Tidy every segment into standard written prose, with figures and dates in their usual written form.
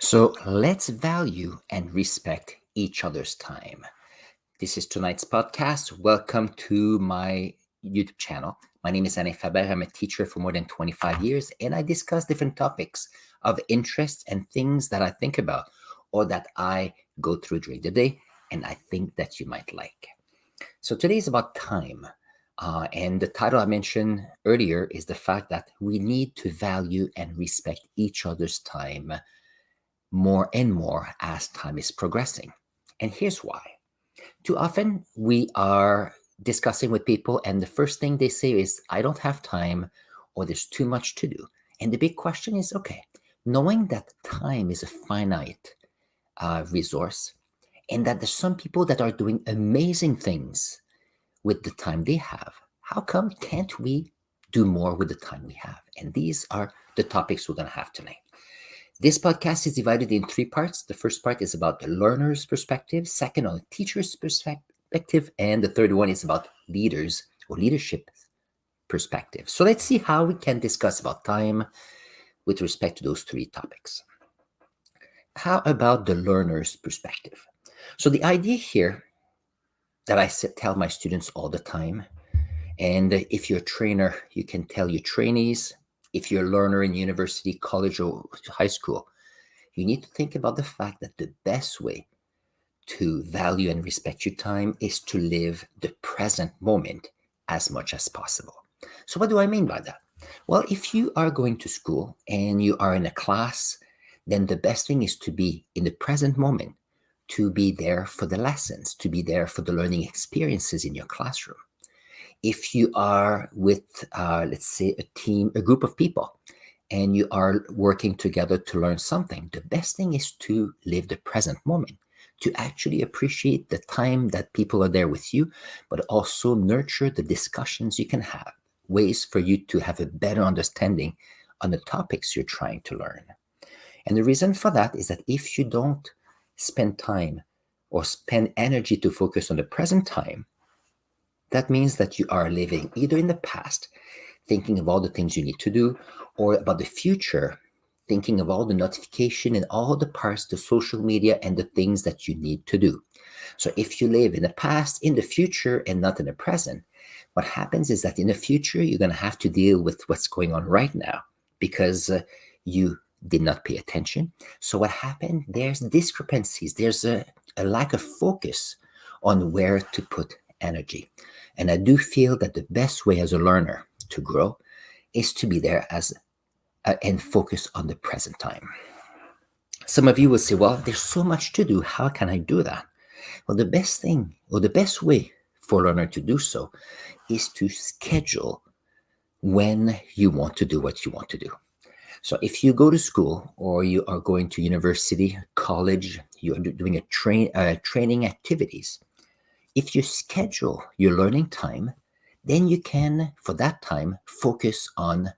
So let's value and respect each other's time. This is tonight's podcast. Welcome to my YouTube channel. My name is Alain Faber. I'm a teacher for more than 25 years, and I discuss different topics of interest and things that I think about or that I go through during the day, and I think that you might like. So today is about time. And the title I mentioned earlier is the fact that we need to value and respect each other's time more and more as time is progressing. And here's why. Too often we are discussing with people, and the first thing they say is, I don't have time, or there's too much to do. And the big question is okay, knowing that time is a finite resource, and that there's some people that are doing amazing things with the time they have, how come can't we do more with the time we have? And these are the topics we're going to have tonight. This podcast is divided in three parts. The first part is about the learner's perspective, second on the teacher's perspective, and the third one is about leaders or leadership perspective. So let's see how we can discuss about time with respect to those three topics. How about the learner's perspective? So the idea here that I tell my students all the time, and if you're a trainer, you can tell your trainees, if you're a learner in university, college, or high school, you need to think about the fact that the best way to value and respect your time is to live the present moment as much as possible. So, what do I mean by that? Well, if you are going to school and you are in a class, then the best thing is to be in the present moment, to be there for the lessons, to be there for the learning experiences in your classroom. If you are with, let's say, a team, a group of people, and you are working together to learn something, the best thing is to live the present moment, to actually appreciate the time that people are there with you, but also nurture the discussions you can have, ways for you to have a better understanding on the topics you're trying to learn. And the reason for that is that if you don't spend time or spend energy to focus on the present time, that means that you are living either in the past, thinking of all the things you need to do, or about the future, thinking of all the notification and all the parts, the social media and the things that you need to do. So if you live in the past, in the future, and not in the present, what happens is that in the future, you're going to have to deal with what's going on right now because you did not pay attention. So what happened? There's discrepancies. There's a lack of focus on where to put energy. And I do feel that the best way as a learner to grow is to be there as and focus on the present time. Some of you will say, well, there's so much to do. How can I do that? Well, the best thing or the best way for a learner to do so is to schedule when you want to do what you want to do. So if you go to school or you are going to university, college, you are doing training activities, if you schedule your learning time, then you can, for that time, focus on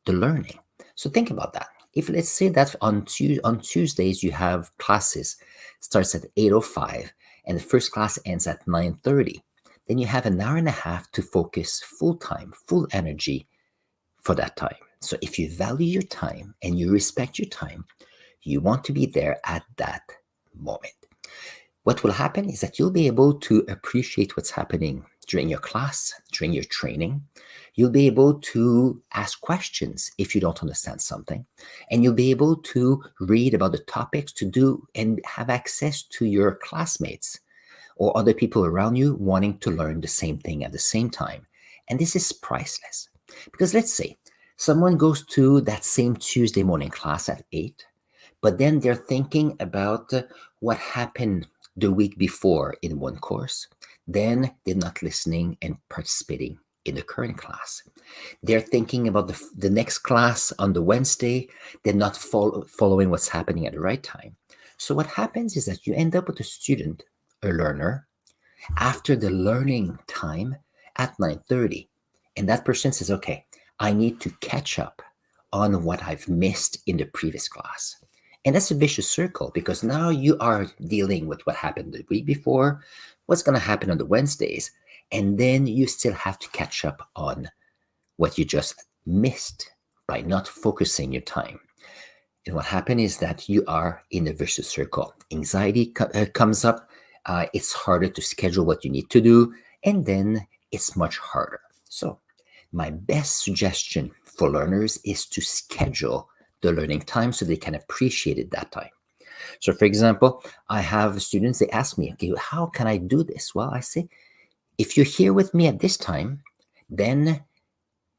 the learning. So think about that. If let's say that on Tuesdays you have classes starts at 8:05 and the first class ends at 9:30, then you have an hour and a half to focus full time, full energy for that time. So if you value your time and you respect your time, you want to be there at that moment. What will happen is that you'll be able to appreciate what's happening during your class, during your training. You'll be able to ask questions if you don't understand something, and you'll be able to read about the topics to do and have access to your classmates or other people around you wanting to learn the same thing at the same time. And this is priceless. Because let's say someone goes to that same Tuesday morning class at 8, but then they're thinking about what happened the week before in one course, then they're not listening and participating in the current class. They're thinking about the next class on the Wednesday, they're not following what's happening at the right time. So what happens is that you end up with a student, a learner, after the learning time at 9:30. And that person says, okay, I need to catch up on what I've missed in the previous class. And that's a vicious circle because now you are dealing with what happened the week before, what's going to happen on the Wednesdays, and then you still have to catch up on what you just missed by not focusing your time. And what happens is that you are in a vicious circle. Anxiety comes up. It's harder to schedule what you need to do, and then it's much harder. So, my best suggestion for learners is to schedule the learning time so they can appreciate it that time. So, for example, I have students, they ask me, okay, how can I do this? Well, I say, if you're here with me at this time, then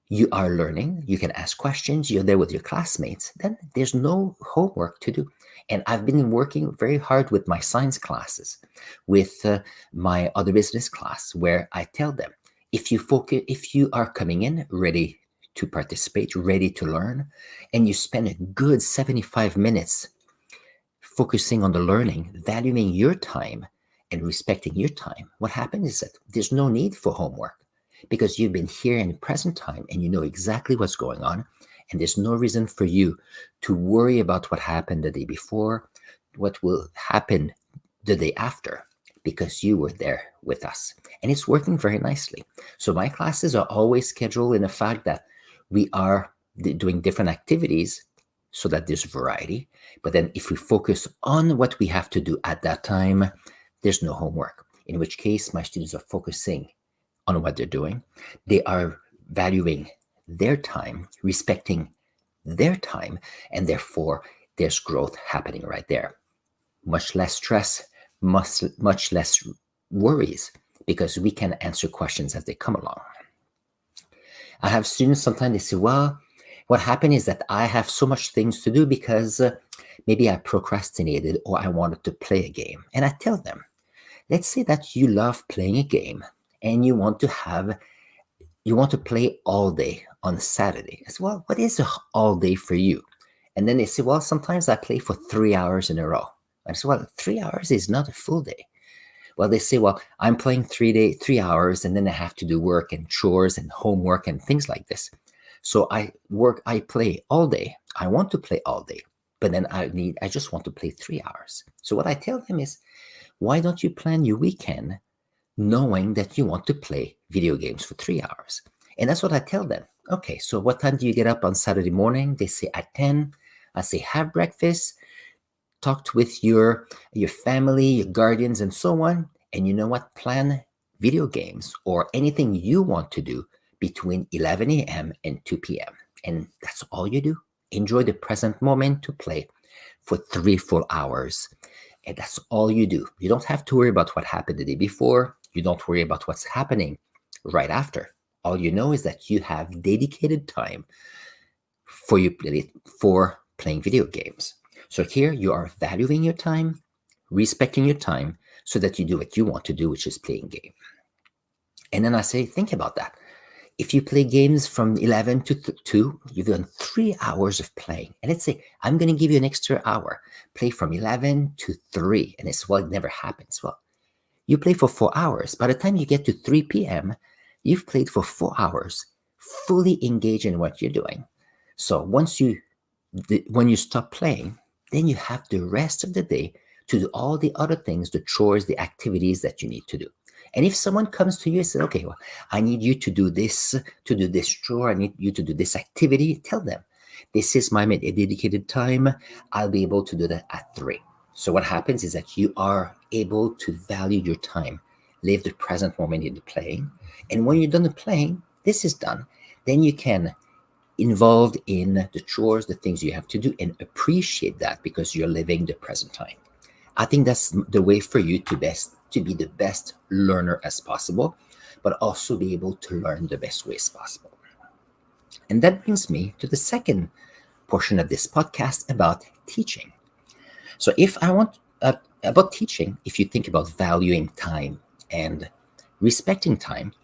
you are learning, you can ask questions, you're there with your classmates, then there's no homework to do. And I've been working very hard with my science classes, with my other business class, where I tell them, if you are coming in ready to participate, ready to learn, and you spend a good 75 minutes focusing on the learning, valuing your time and respecting your time, what happens is that there's no need for homework because you've been here in the present time and you know exactly what's going on. And there's no reason for you to worry about what happened the day before, what will happen the day after, because you were there with us. And it's working very nicely. So my classes are always scheduled in the fact that we are doing different activities so that there's variety. But then if we focus on what we have to do at that time, there's no homework, in which case my students are focusing on what they're doing. They are valuing their time, respecting their time, and therefore there's growth happening right there. Much less stress, much less worries, because we can answer questions as they come along. I have students sometimes they say, well, what happened is that I have so much things to do because maybe I procrastinated or I wanted to play a game. And I tell them, let's say that you love playing a game and you want to play all day on Saturday. I say, well, what is all day for you? And then they say, well, sometimes I play for 3 hours in a row. I say, well, 3 hours is not a full day. Well, they say, well, I'm playing 3 hours, and then I have to do work and chores and homework and things like this. So I play all day. I want to play all day, but then I just want to play 3 hours. So what I tell them is, why don't you plan your weekend knowing that you want to play video games for 3 hours? And that's what I tell them. Okay, so what time do you get up on Saturday morning? They say at 10. I say, have breakfast, talked with your family, your guardians, and so on. And you know what? Plan video games or anything you want to do between 11 a.m. and 2 p.m. And that's all you do. Enjoy the present moment to play for 3 full hours. And that's all you do. You don't have to worry about what happened the day before. You don't worry about what's happening right after. All you know is that you have dedicated time for playing video games. So here you are valuing your time, respecting your time, so that you do what you want to do, which is playing game. And then I say, think about that. If you play games from 11 to 2, you've done 3 hours of playing. And let's say, I'm going to give you an extra hour. Play from 11 to 3. And it's, well, it never happens. Well, you play for 4 hours. By the time you get to 3 p.m., you've played for 4 hours, fully engaged in what you're doing. So when you stop playing, then you have the rest of the day to do all the other things, the chores, the activities that you need to do. And if someone comes to you and says, okay, well, I need you to do this chore, I need you to do this activity, tell them, this is my dedicated time. I'll be able to do that at 3. So what happens is that you are able to value your time, live the present moment in the playing. And when you're done the playing, this is done. Then you can involved in the chores, the things you have to do, and appreciate that because you're living the present time. I think that's the way for you to be the best learner as possible, but also be able to learn the best ways possible. And that brings me to the second portion of this podcast about teaching. So if I want about teaching, if you think about valuing time and respecting time,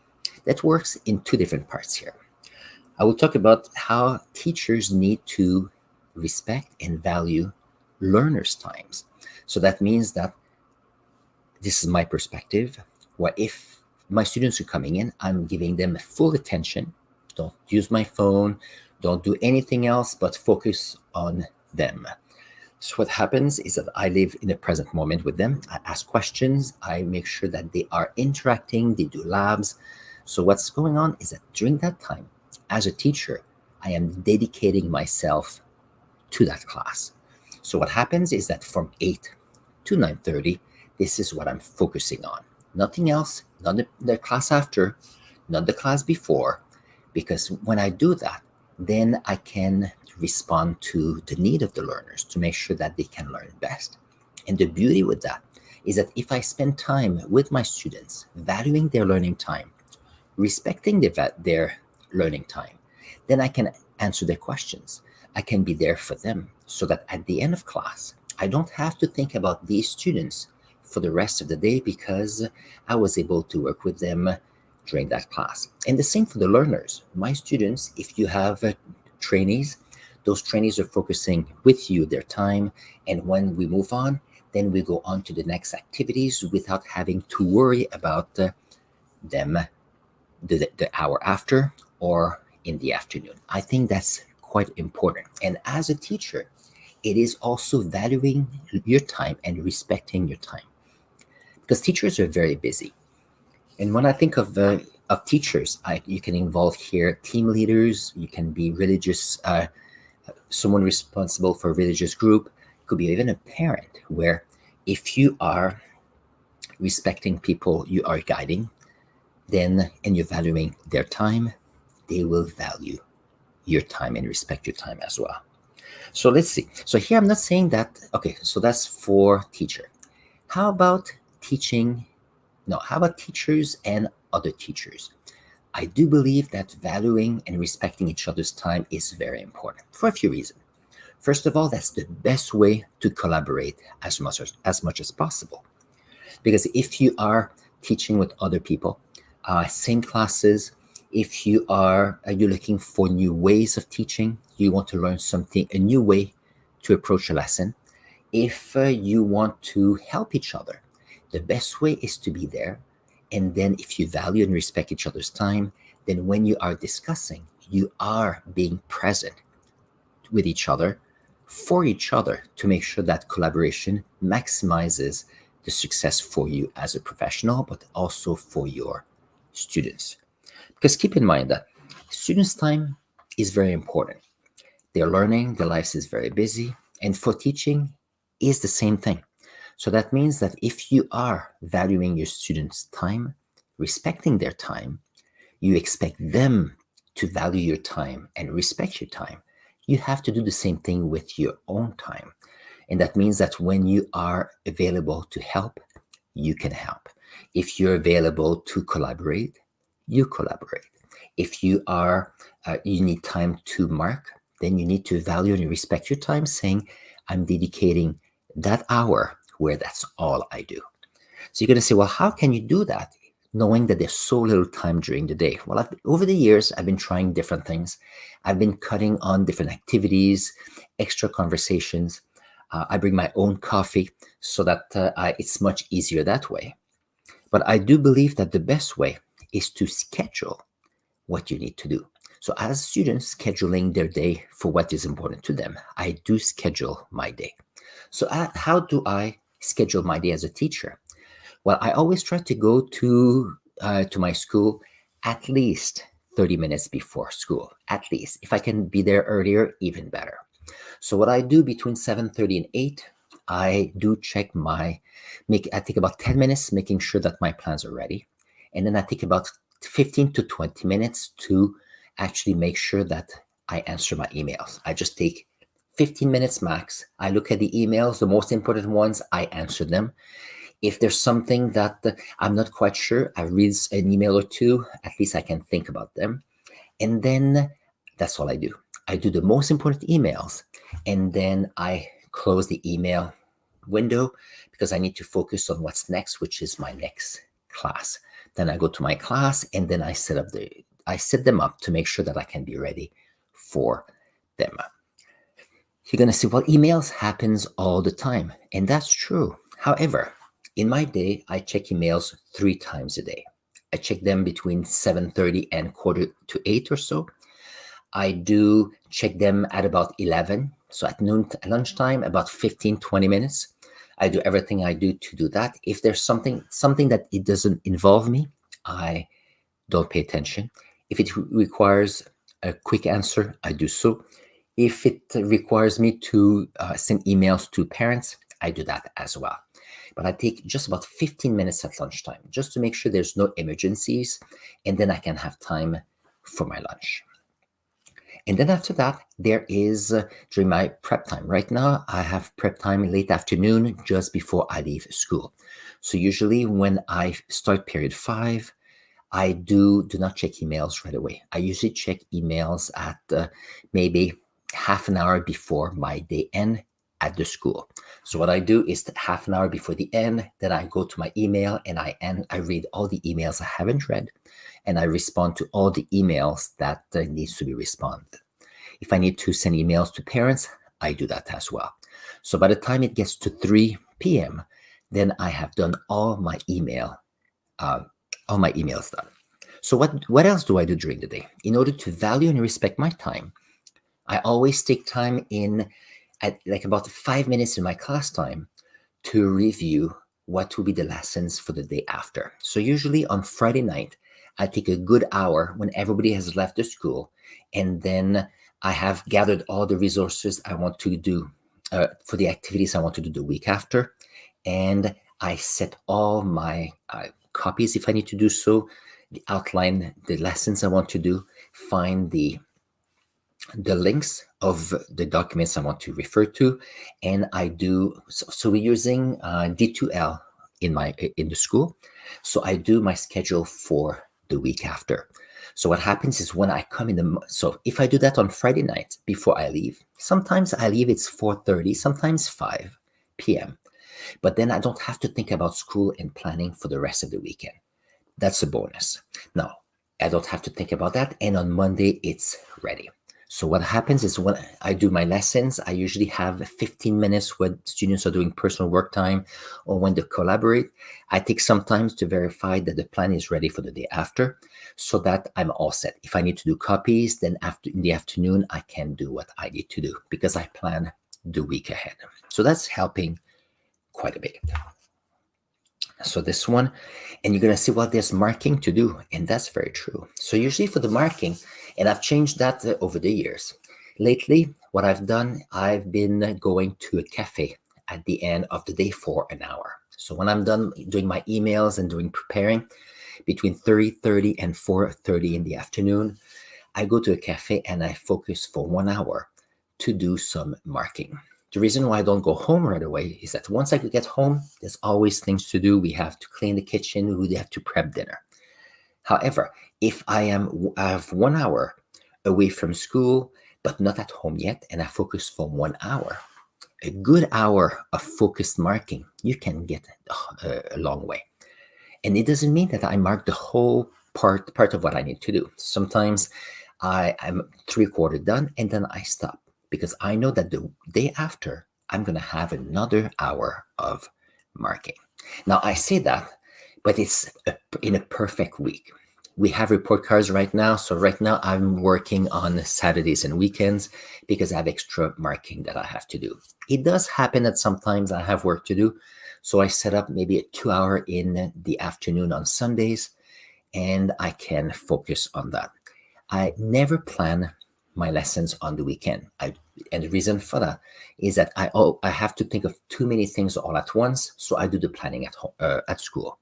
that works in 2 different parts here. I will talk about how teachers need to respect and value learners' times. So that means that this is my perspective. What if my students are coming in, I'm giving them full attention. Don't use my phone. Don't do anything else but focus on them. So what happens is that I live in the present moment with them. I ask questions. I make sure that they are interacting. They do labs. So what's going on is that during that time, as a teacher, I am dedicating myself to that class. So what happens is that from 8 to 9:30, this is what I'm focusing on. Nothing else, not the class after, not the class before, because when I do that, then I can respond to the need of the learners to make sure that they can learn best. And the beauty with that is that if I spend time with my students, valuing their learning time, respecting their learning time, then I can answer their questions. I can be there for them so that at the end of class, I don't have to think about these students for the rest of the day because I was able to work with them during that class. And the same for the learners. My students, if you have trainees, those trainees are focusing with you their time. And when we move on, then we go on to the next activities without having to worry about them the hour after or in the afternoon. I think that's quite important. And as a teacher, it is also valuing your time and respecting your time because teachers are very busy. And when I think of teachers, you can involve here team leaders. You can be religious, someone responsible for a religious group. Could be even a parent. Where if you are respecting people you are guiding, then and you're valuing their time, they will value your time and respect your time as well. So let's see. So here I'm not saying that. Okay, so that's for teacher. How about teaching? No, how about teachers and other teachers? I do believe that valuing and respecting each other's time is very important for a few reasons. First of all, that's the best way to collaborate as much as possible. Because if you are teaching with other people, same classes, if you're looking for new ways of teaching, you want to learn something, a new way to approach a lesson. If you want to help each other, the best way is to be there. And then if you value and respect each other's time, then when you are discussing, you are being present with each other, for each other, to make sure that collaboration maximizes the success for you as a professional, but also for your students. Because keep in mind that students' time is very important. They're learning, their lives is very busy, and for teaching is the same thing. So that means that if you are valuing your students' time, respecting their time, you expect them to value your time and respect your time. You have to do the same thing with your own time. And that means that when you are available to help, you can help. If you're available to collaborate, you collaborate. If you need time to mark, then you need to value and respect your time, saying, I'm dedicating that hour where that's all I do. So you're going to say, well, how can you do that knowing that there's so little time during the day? Well, over the years, I've been trying different things. I've been cutting on different activities, extra conversations. I bring my own coffee so that it's much easier that way. But I do believe that the best way is to schedule what you need to do. So as students scheduling their day for what is important to them, I do schedule my day. So how do I schedule my day as a teacher? Well, I always try to go to my school at least 30 minutes before school, at least. If I can be there earlier, even better. So what I do between 7:30 and 8, I do check I take about 10 minutes making sure that my plans are ready. And then I take about 15 to 20 minutes to actually make sure that I answer my emails. I just take 15 minutes max. I look at the emails, the most important ones, I answer them. If there's something that I'm not quite sure, I read an email or two, at least I can think about them. And then that's all I do. I do the most important emails, and then I close the email window because I need to focus on what's next, which is my next class. Then I go to my class, and then I set them up to make sure that I can be ready for them. You're going to say, well, emails happens all the time, and that's true. However, in my day, I check emails 3 times a day. I check them between 7:30 and 7:45 or so. I do check them at about 11. So at noon, at lunchtime, about 15, 20 minutes. I do everything I do to do that. If there's something that it doesn't involve me, I don't pay attention. If it requires a quick answer, I do so. If it requires me to send emails to parents, I do that as well. But I take just about 15 minutes at lunchtime just to make sure there's no emergencies, and then I can have time for my lunch. And then after that, there is during my prep time. Right now, I have prep time late afternoon just before I leave school. So usually when I start period 5, I do not check emails right away. I usually check emails at maybe half an hour before my day end at the school. So what I do is that half an hour before the end, then I go to my email and I read all the emails I haven't read, and I respond to all the emails that needs to be responded. If I need to send emails to parents, I do that as well. So by the time it gets to 3 p.m., then I have done uh, all my emails done. So what else do I do during the day? In order to value and respect my time, I always take time in at like about 5 minutes in my class time to review what will be the lessons for the day after. So usually on Friday night, I take a good hour when everybody has left the school, and then I have gathered all the resources I want to do for the activities I want to do the week after, and I set all my copies if I need to do so, outline the lessons I want to do, find the links of the documents I want to refer to, and I do. So we're using D2L in the school, so I do my schedule for the week after. So what happens is when I come in so if I do that on Friday night before I leave, sometimes I leave it's 4:30, sometimes 5 p.m. But then I don't have to think about school and planning for the rest of the weekend. That's a bonus. Now, I don't have to think about that. And on Monday, it's ready. So what happens is when I do my lessons, I usually have 15 minutes when students are doing personal work time or when they collaborate. I take some time to verify that the plan is ready for the day after so that I'm all set. If I need to do copies, then after in the afternoon, I can do what I need to do because I plan the week ahead. So that's helping quite a bit. So this one, and you're going to see what there's marking to do, and that's very true. So usually for the marking, and I've changed that over the years. Lately, what I've done, I've been going to a cafe at the end of the day for an hour. So when I'm done doing my emails and doing preparing between 3:30 and 4:30 in the afternoon, I go to a cafe and I focus for 1 hour to do some marking. The reason why I don't go home right away is that once I get home, there's always things to do. We have to clean the kitchen, we have to prep dinner. However, if I have 1 hour away from school, but not at home yet, and I focus for 1 hour, a good hour of focused marking, you can get a long way. And it doesn't mean that I mark the whole part of what I need to do. Sometimes I'm 3/4 done and then I stop because I know that the day after I'm going to have another hour of marking. Now I say that, but it's in a perfect week. We have report cards right now. So right now I'm working on Saturdays and weekends because I have extra marking that I have to do. It does happen that sometimes I have work to do. So I set up maybe a 2 hour in the afternoon on Sundays, and I can focus on that. I never plan my lessons on the weekend. And the reason for that is that I have to think of too many things all at once. So I do the planning at home, at school.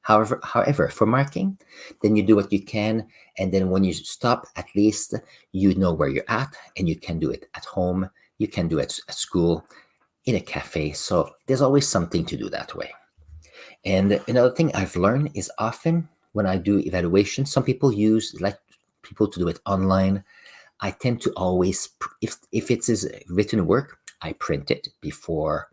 However, for marking, then you do what you can, and then when you stop, at least you know where you're at, and you can do it at home. You can do it at school, in a cafe. So there's always something to do that way. And another thing I've learned is often when I do evaluation, some people like people to do it online. I tend to always, if it is written work, I print it before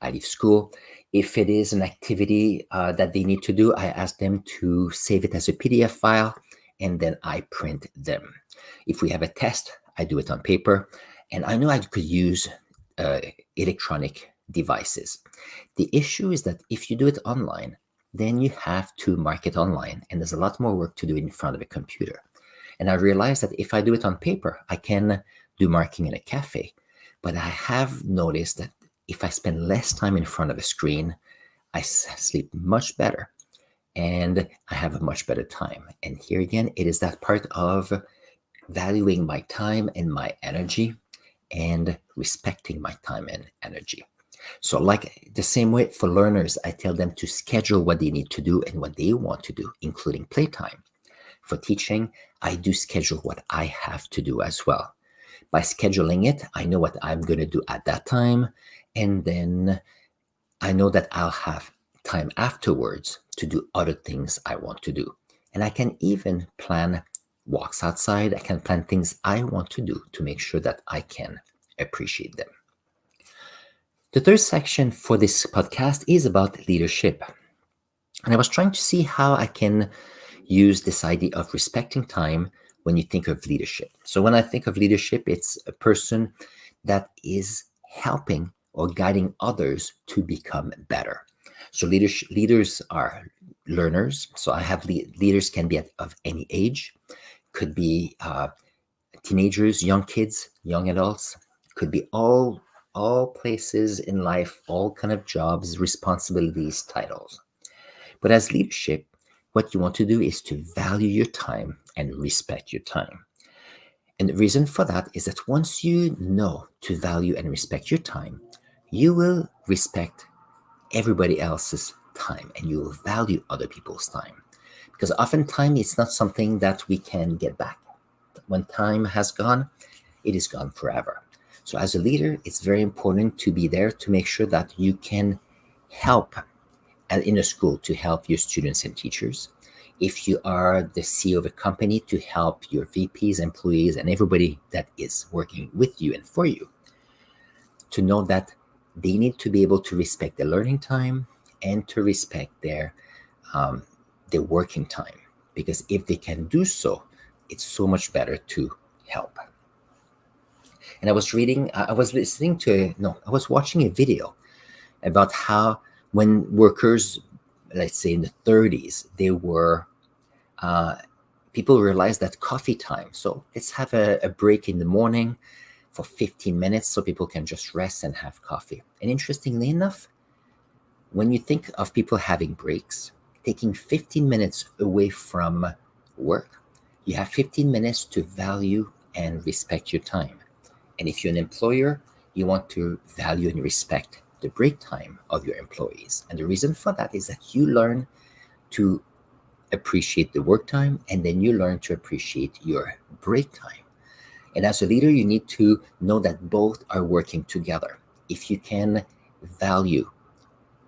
I leave school. If it is an activity that they need to do, I ask them to save it as a PDF file, and then I print them. If we have a test, I do it on paper, and I know I could use electronic devices. The issue is that if you do it online, then you have to mark it online, and there's a lot more work to do in front of a computer. And I realized that if I do it on paper, I can do marking in a cafe. But I have noticed that if I spend less time in front of a screen, I sleep much better and I have a much better time. And here again, it is that part of valuing my time and my energy and respecting my time and energy. So, like the same way for learners, I tell them to schedule what they need to do and what they want to do, including playtime. For teaching, I do schedule what I have to do as well. By scheduling it, I know what I'm going to do at that time, and then I know that I'll have time afterwards to do other things I want to do. And I can even plan walks outside. I can plan things I want to do to make sure that I can appreciate them. The third section for this podcast is about leadership. And I was trying to see how I can use this idea of respecting time when you think of leadership. So when I think of leadership, it's a person that is helping or guiding others to become better. So leaders are learners. So I have leaders can be of any age, could be teenagers, young kids, young adults, could be all places in life, all kind of jobs, responsibilities, titles. But as leadership, what you want to do is to value your time and respect your time. And the reason for that is that once you know to value and respect your time, you will respect everybody else's time and you will value other people's time. Because oftentimes it's not something that we can get back. When time has gone, it is gone forever. So as a leader, it's very important to be there to make sure that you can help in a school to help your students and teachers. If you are the CEO of a company, to help your VPs, employees, and everybody that is working with you and for you, to know that they need to be able to respect their learning time and to respect their working time. Because if they can do so, it's so much better to help. And I was watching a video about how when workers, let's say in the 30s, they were, people realized that coffee time. So let's have a break in the morning for 15 minutes so people can just rest and have coffee. And interestingly enough, when you think of people having breaks, taking 15 minutes away from work, you have 15 minutes to value and respect your time. And if you're an employer, you want to value and respect the break time of your employees. And the reason for that is that you learn to appreciate the work time and then you learn to appreciate your break time. And as a leader, you need to know that both are working together. If you can value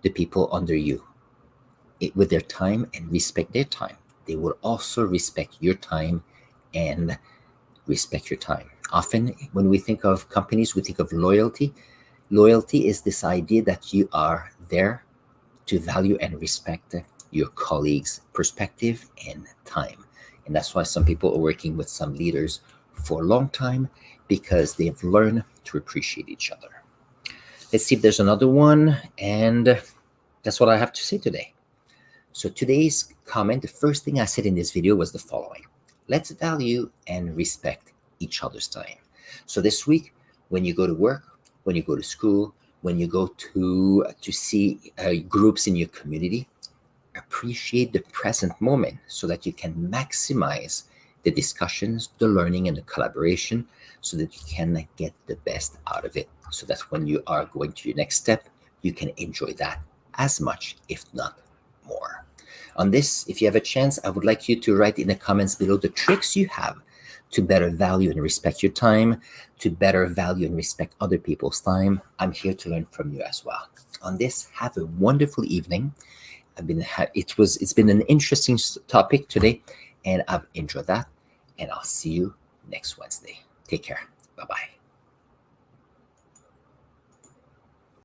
the people under you with their time and respect their time, they will also respect your time and respect your time. Often when we think of companies, we think of loyalty. Loyalty is this idea that you are there to value and respect your colleagues' perspective and time. And that's why some people are working with some leaders for a long time, because they've learned to appreciate each other. Let's see if there's another one. And that's what I have to say today. So today's comment, the first thing I said in this video was the following: let's value and respect each other's time. So this week, when you go to work, when you go to school, when you go to see groups in your community, appreciate the present moment so that you can maximize the discussions, the learning, and the collaboration so that you can get the best out of it. So that when you are going to your next step, you can enjoy that as much, if not more. On this, if you have a chance, I would like you to write in the comments below the tricks you have to better value and respect your time, to better value and respect other people's time. I'm here to learn from you as well. On this, have a wonderful evening. It's been an interesting topic today, and I've enjoyed that. And I'll see you next Wednesday. Take care. Bye-bye.